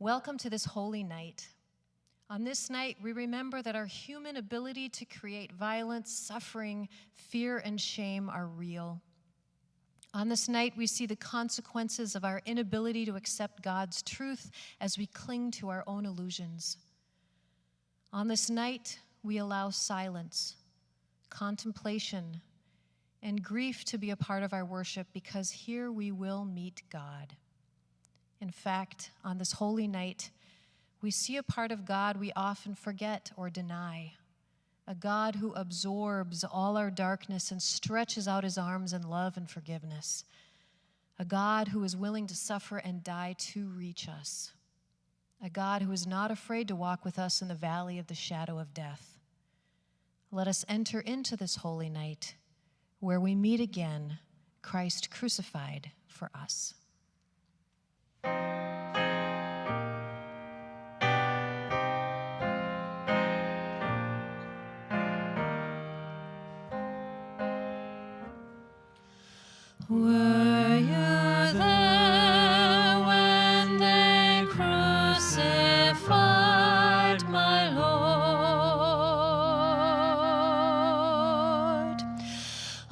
Welcome to this holy night. On this night, we remember that our human ability to create violence, suffering, fear, and shame are real. On this night, we see the consequences of our inability to accept God's truth as we cling to our own illusions. On this night, we allow silence, contemplation, and grief to be a part of our worship because here we will meet God. In fact, on this holy night, we see a part of God we often forget or deny, a God who absorbs all our darkness and stretches out his arms in love and forgiveness, a God who is willing to suffer and die to reach us, a God who is not afraid to walk with us in the valley of the shadow of death. Let us enter into this holy night where we meet again, Christ crucified for us. Were you there when they crucified my Lord?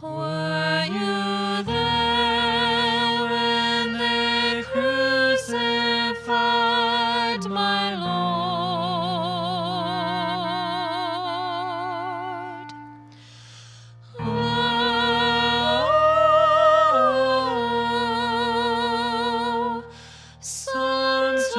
Were you there when they crucified my Lord? Sometimes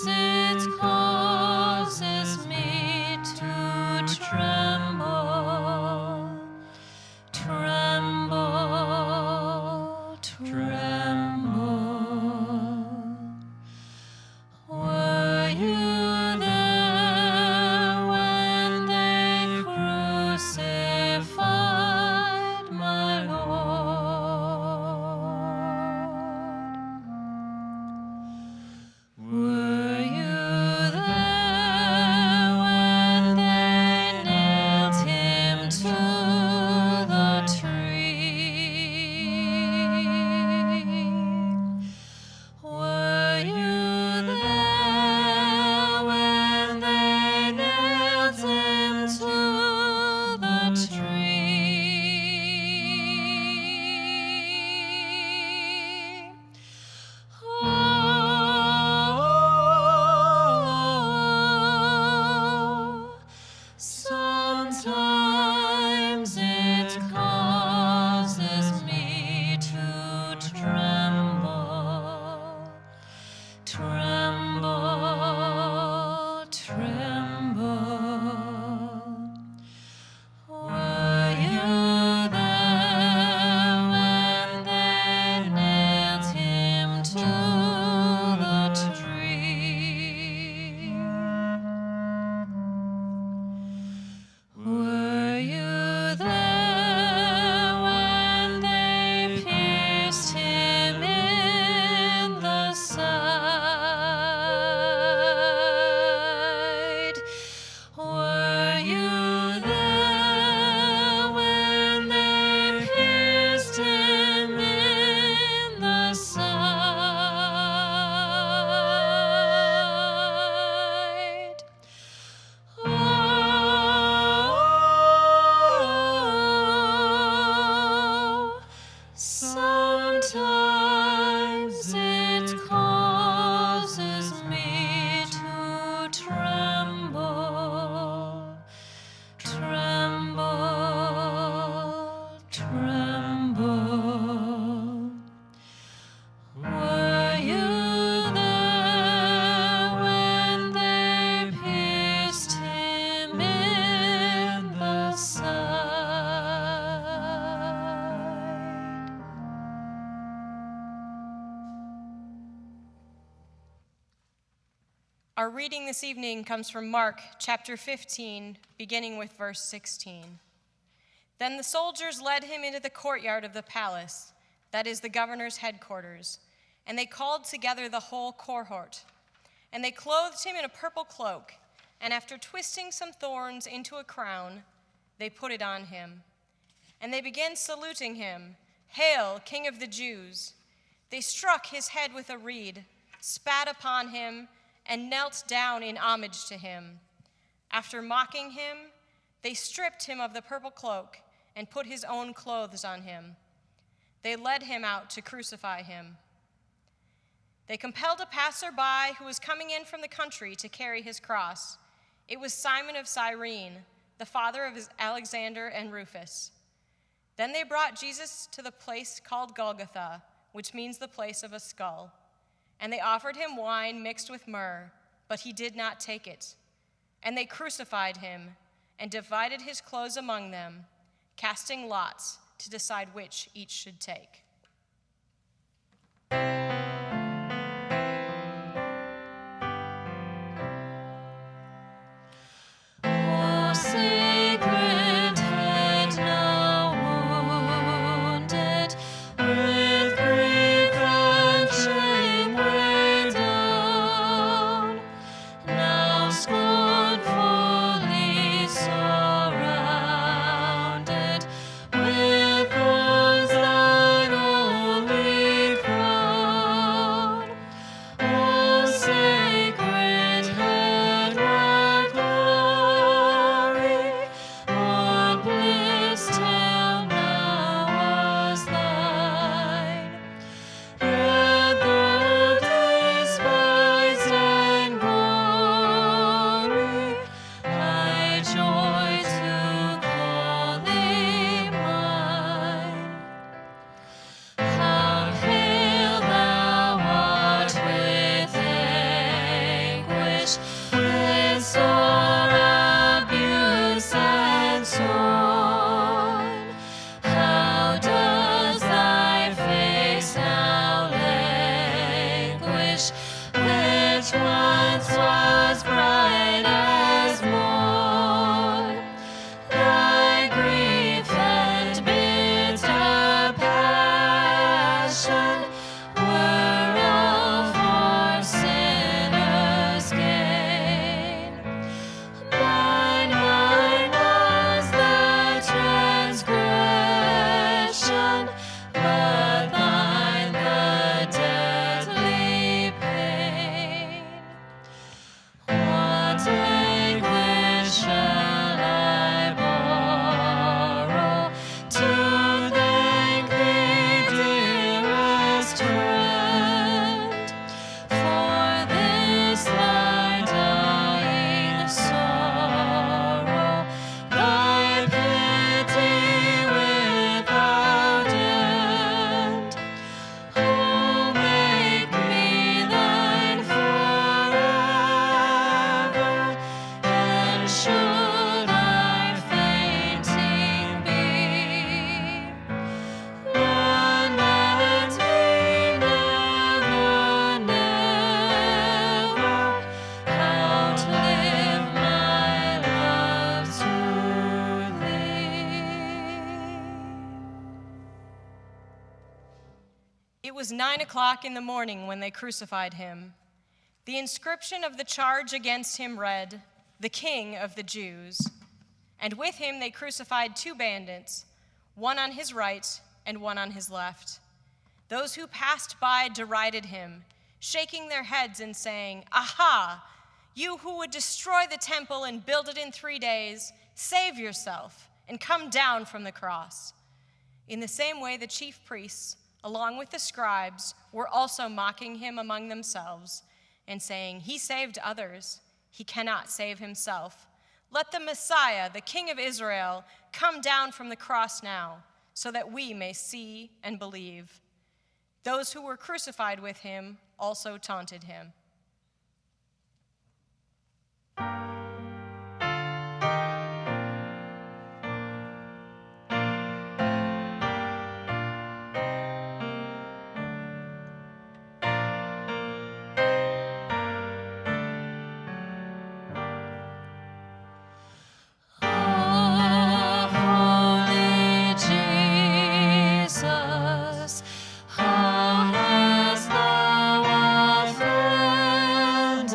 it causes me to tremble, tremble, tremble. Were you there when they crucified my Lord? Were you there when they nailed him to the tree? Were you there when they nailed him to the tree? Oh, sometimes it causes me to tremble, tremble, tremble. Were you there when they nailed him to the tree? Were you there when they pierced him in the side? Were you there when they pierced him in the side? Oh, sometimes it causes me to tremble, tremble, tremble. Were you there when they pierced him in the side? Our reading this evening comes from Mark chapter 15, beginning with verse 16. Then the soldiers led him into the courtyard of the palace, that is the governor's headquarters, and they called together the whole cohort. And they clothed him in a purple cloak, and after twisting some thorns into a crown, they put it on him. And they began saluting him, "Hail, King of the Jews!" They struck his head with a reed, spat upon him, and knelt down in homage to him. After mocking him, they stripped him of the purple cloak and put his own clothes on him. They led him out to crucify him. They compelled a passerby who was coming in from the country to carry his cross. It was Simon of Cyrene, the father of Alexander and Rufus. Then they brought Jesus to the place called Golgotha, which means the place of a skull. And they offered him wine mixed with myrrh, but he did not take it. And they crucified him and divided his clothes among them, casting lots to decide which each should take. O sacred head now wounded, with grief and shame weighed down, now scornfully surrounded with thorns thine only crown. O sacred head, what glory, what bliss till now was thine! Yet though despised and gory, I joy to call thee mine. How pale thou art with anguish, with sore abuse and scorn! How does thy face now languish, which once was bright as morn? Thy grief and bitter passion were all for sinners' gain. Thine was the transgression, but thine the deadly pain. What anguish shall I borrow to thank thee, dearest friend, for this thy dying sorrow, thy pity without end? Oh, make me thine forever, and should I fainting be, grant that me never, never outlive my love to thee. It was 9:00 in the morning when they crucified him. The inscription of the charge against him read, "The King of the Jews." And with him they crucified two bandits, one on his right and one on his left. Those who passed by derided him, shaking their heads and saying, "Aha! You who would destroy the temple and build it in 3 days, save yourself and come down from the cross." In the same way, the chief priests, along with the scribes, were also mocking him among themselves and saying, "He saved others. He cannot save himself. Let the Messiah, the King of Israel, come down from the cross now, so that we may see and believe." Those who were crucified with him also taunted him. Holy Jesus, how hast thou offended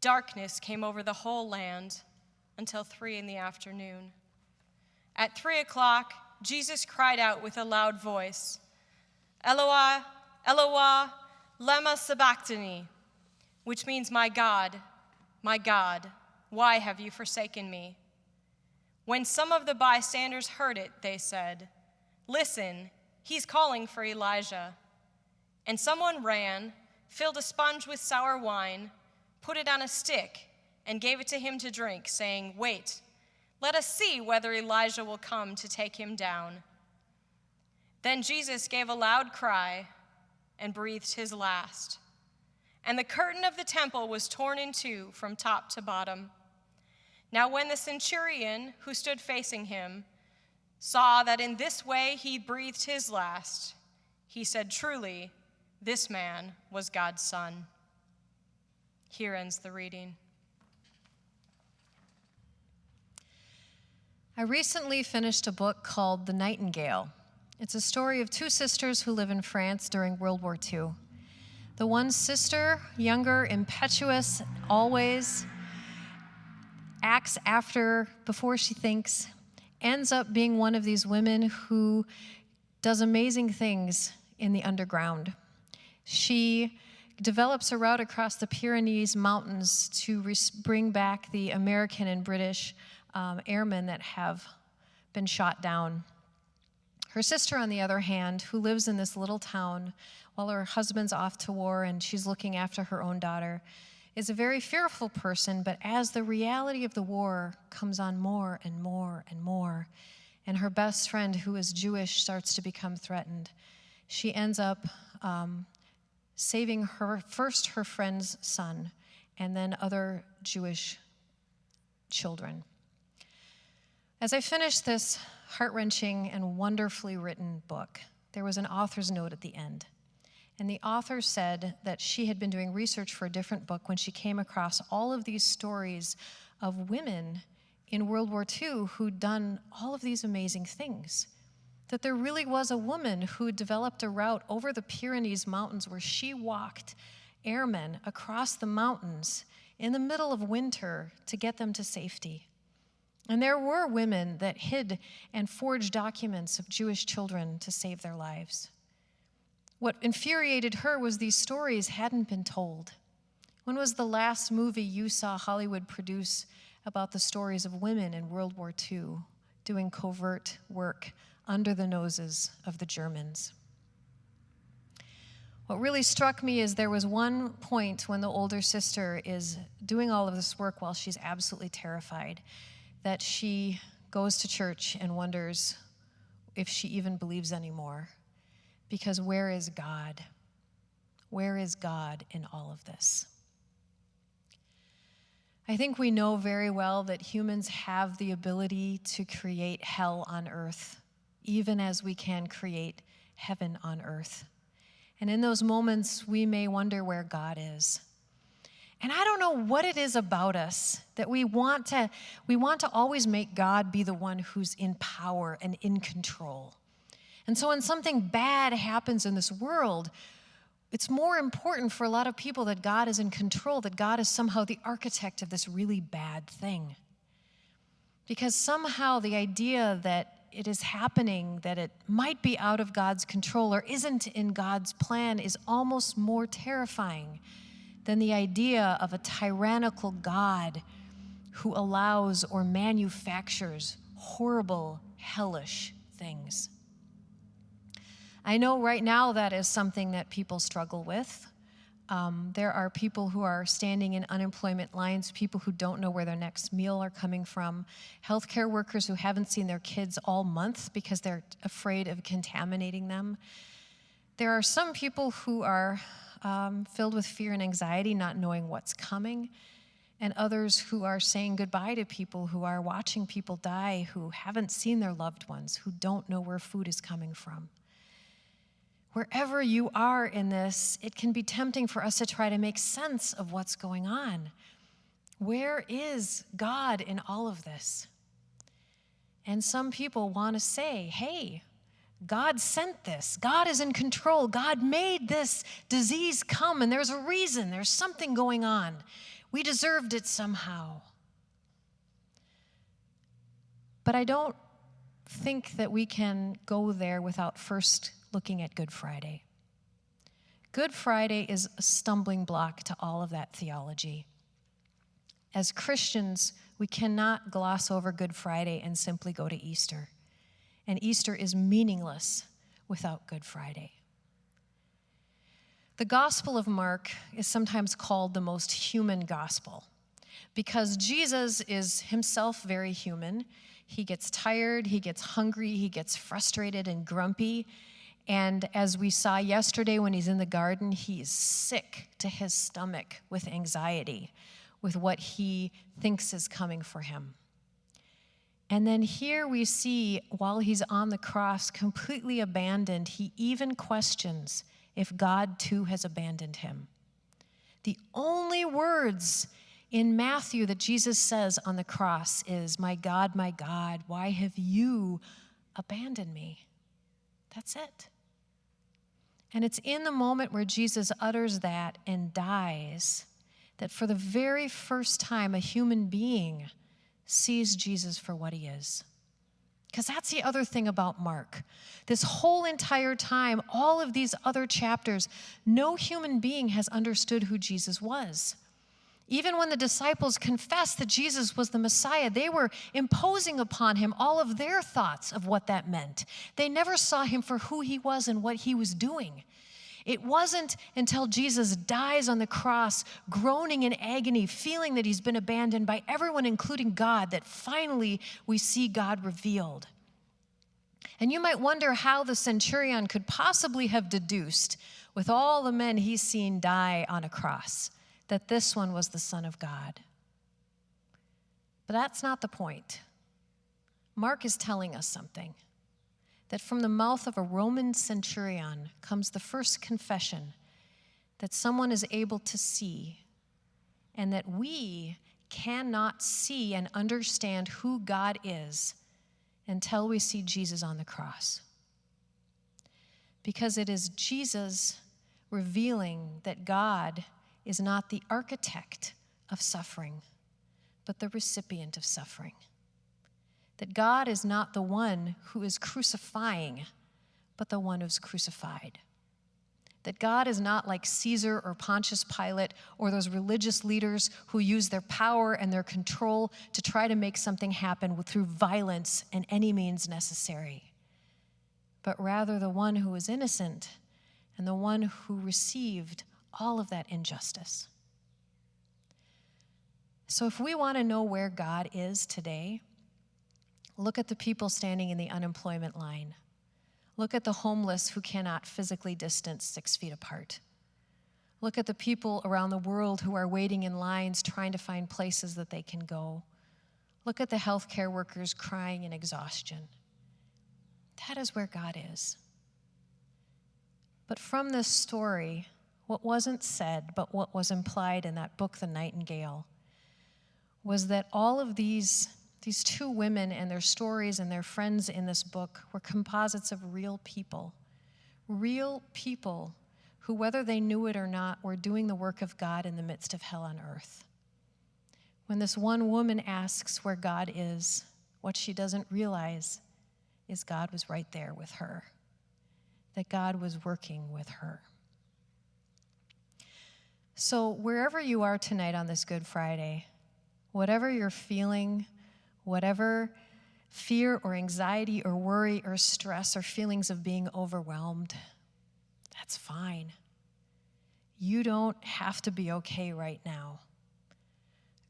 darkness came over the whole land until 3 p.m. At 3 o'clock, Jesus cried out with a loud voice, "Eloi, Eloi, lema sabachthani," which means, my God, why have you forsaken me?" When some of the bystanders heard it, they said, "Listen, he's calling for Elijah." And someone ran, filled a sponge with sour wine, put it on a stick, and gave it to him to drink, saying, "Wait, let us see whether Elijah will come to take him down." Then Jesus gave a loud cry and breathed his last. And the curtain of the temple was torn in two from top to bottom. Now when the centurion who stood facing him saw that in this way he breathed his last, he said, "Truly, this man was God's son." Here ends the reading. I recently finished a book called The Nightingale. It's a story of two sisters who live in France during World War II. The one sister, younger, impetuous, always acts before she thinks, ends up being one of these women who does amazing things in the underground. She develops a route across the Pyrenees Mountains to bring back the American and British airmen that have been shot down. Her sister, on the other hand, who lives in this little town while her husband's off to war and she's looking after her own daughter, is a very fearful person, but as the reality of the war comes on more and more and more, and her best friend, who is Jewish, starts to become threatened, she ends up saving her friend's son, and then other Jewish children. As I finished this heart-wrenching and wonderfully written book, there was an author's note at the end. And the author said that she had been doing research for a different book when she came across all of these stories of women in World War II who'd done all of these amazing things. That there really was a woman who developed a route over the Pyrenees Mountains where she walked airmen across the mountains in the middle of winter to get them to safety. And there were women that hid and forged documents of Jewish children to save their lives. What infuriated her was these stories hadn't been told. When was the last movie you saw Hollywood produce about the stories of women in World War II doing covert work under the noses of the Germans? What really struck me is there was one point when the older sister is doing all of this work while she's absolutely terrified, that she goes to church and wonders if she even believes anymore. Because where is God? Where is God in all of this? I think we know very well that humans have the ability to create hell on earth, even as we can create heaven on earth. And in those moments, we may wonder where God is. And I don't know what it is about us that we want to always make God be the one who's in power and in control. And so when something bad happens in this world, it's more important for a lot of people that God is in control, that God is somehow the architect of this really bad thing. Because somehow the idea that it is happening, that it might be out of God's control or isn't in God's plan is almost more terrifying than the idea of a tyrannical God who allows or manufactures horrible, hellish things. I know right now that is something that people struggle with. There are people who are standing in unemployment lines, people who don't know where their next meal are coming from, healthcare workers who haven't seen their kids all month because they're afraid of contaminating them. There are some people who are filled with fear and anxiety, not knowing what's coming, and others who are saying goodbye to people, who are watching people die, who haven't seen their loved ones, who don't know where food is coming from. Wherever you are in this, it can be tempting for us to try to make sense of what's going on. Where is God in all of this? And some people want to say, hey, God sent this. God is in control. God made this disease come, and there's a reason. There's something going on. We deserved it somehow. But I don't think that we can go there without first looking at Good Friday. Good Friday is a stumbling block to all of that theology. As Christians, we cannot gloss over Good Friday and simply go to Easter. And Easter is meaningless without Good Friday. The Gospel of Mark is sometimes called the most human gospel because Jesus is himself very human. He gets tired, he gets hungry, he gets frustrated and grumpy. And as we saw yesterday when he's in the garden, he is sick to his stomach with anxiety, with what he thinks is coming for him. And then here we see, while he's on the cross, completely abandoned, he even questions if God too has abandoned him. The only words in Matthew that Jesus says on the cross is, my God, why have you abandoned me?" That's it. And it's in the moment where Jesus utters that and dies that for the very first time a human being sees Jesus for what he is. Because that's the other thing about Mark. This whole entire time, all of these other chapters, no human being has understood who Jesus was. Even when the disciples confessed that Jesus was the Messiah, they were imposing upon him all of their thoughts of what that meant. They never saw him for who he was and what he was doing. It wasn't until Jesus dies on the cross, groaning in agony, feeling that he's been abandoned by everyone, including God, that finally we see God revealed. And you might wonder how the centurion could possibly have deduced, with all the men he's seen die on a cross, that this one was the Son of God. But that's not the point. Mark is telling us something. That from the mouth of a Roman centurion comes the first confession that someone is able to see, and that we cannot see and understand who God is until we see Jesus on the cross. Because it is Jesus revealing that God is not the architect of suffering, but the recipient of suffering. That God is not the one who is crucifying, but the one who's crucified. That God is not like Caesar or Pontius Pilate or those religious leaders who use their power and their control to try to make something happen through violence and any means necessary, but rather the one who is innocent and the one who received all of that injustice. So if we want to know where God is today, look at the people standing in the unemployment line. Look at the homeless who cannot physically distance 6 feet apart. Look at the people around the world who are waiting in lines trying to find places that they can go. Look at the healthcare workers crying in exhaustion. That is where God is. But from this story, what wasn't said, but what was implied in that book, The Nightingale, was that all of these 2 women and their stories and their friends in this book were composites of real people who, whether they knew it or not, were doing the work of God in the midst of hell on earth. When this one woman asks where God is, what she doesn't realize is God was right there with her, that God was working with her. So wherever you are tonight on this Good Friday, whatever you're feeling, whatever fear or anxiety or worry or stress or feelings of being overwhelmed, that's fine. You don't have to be okay right now.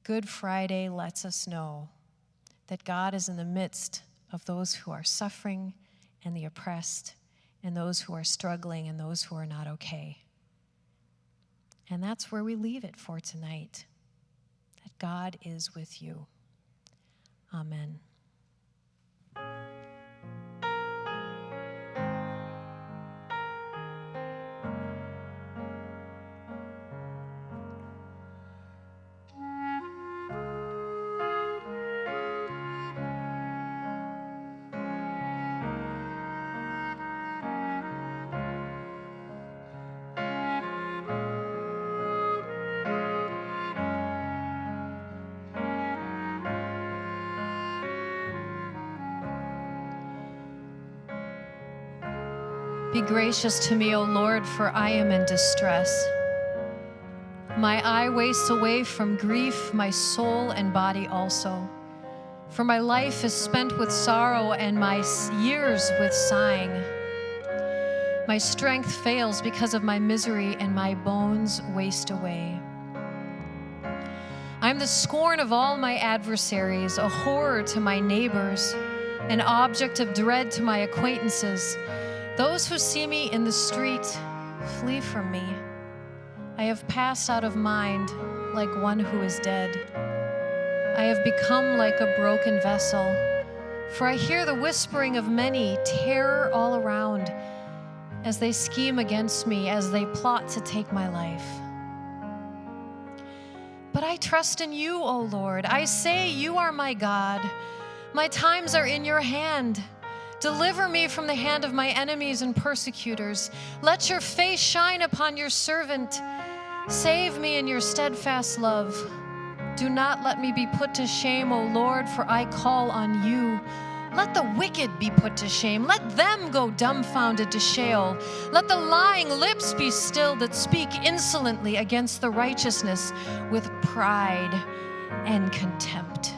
Good Friday lets us know that God is in the midst of those who are suffering and the oppressed and those who are struggling and those who are not okay. And that's where we leave it for tonight, that God is with you. Amen. Be gracious to me, O Lord, for I am in distress. My eye wastes away from grief, my soul and body also. For my life is spent with sorrow and my years with sighing. My strength fails because of my misery and my bones waste away. I am the scorn of all my adversaries, a horror to my neighbors, an object of dread to my acquaintances. Those who see me in the street flee from me. I have passed out of mind like one who is dead. I have become like a broken vessel, for I hear the whispering of many, terror all around, as they scheme against me, as they plot to take my life. But I trust in you, O Lord. I say you are my God. My times are in your hand. Deliver me from the hand of my enemies and persecutors. Let your face shine upon your servant. Save me in your steadfast love. Do not let me be put to shame, O Lord, for I call on you. Let the wicked be put to shame. Let them go dumbfounded to Sheol. Let the lying lips be still that speak insolently against the righteousness with pride and contempt.